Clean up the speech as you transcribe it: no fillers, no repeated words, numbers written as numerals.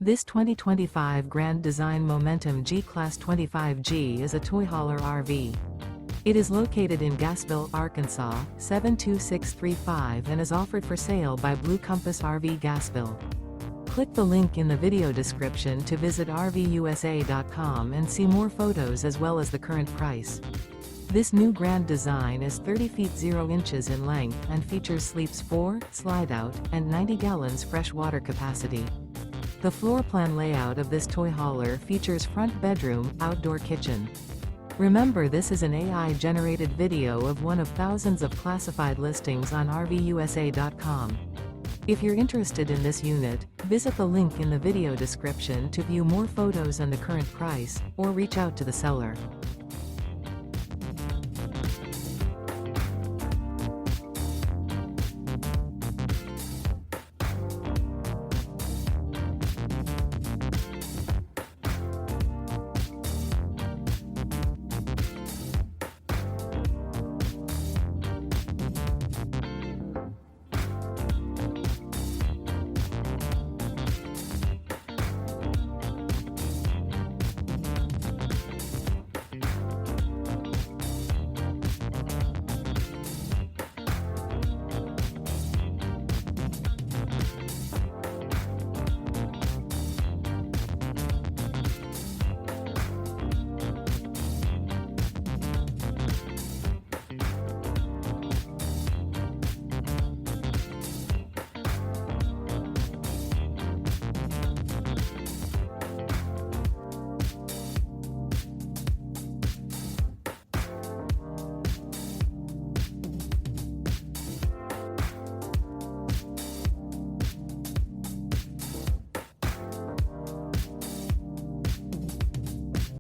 This 2025 Grand Design Momentum G-Class 25G is a toy hauler RV. It is located in Gassville, Arkansas, 72635 and is offered for sale by Blue Compass RV Gassville. Click the link in the video description to visit RVUSA.com and see more photos as well as the current price. This new grand design is 30 feet 0 inches in length and features sleeps 4, slide-out, and 90 gallons fresh water capacity. The floor plan layout of this toy hauler features front bedroom, outdoor kitchen. Remember, this is an AI-generated video of one of thousands of classified listings on RVUSA.com. If you're interested in this unit, visit the link in the video description to view more photos and the current price, or reach out to the seller.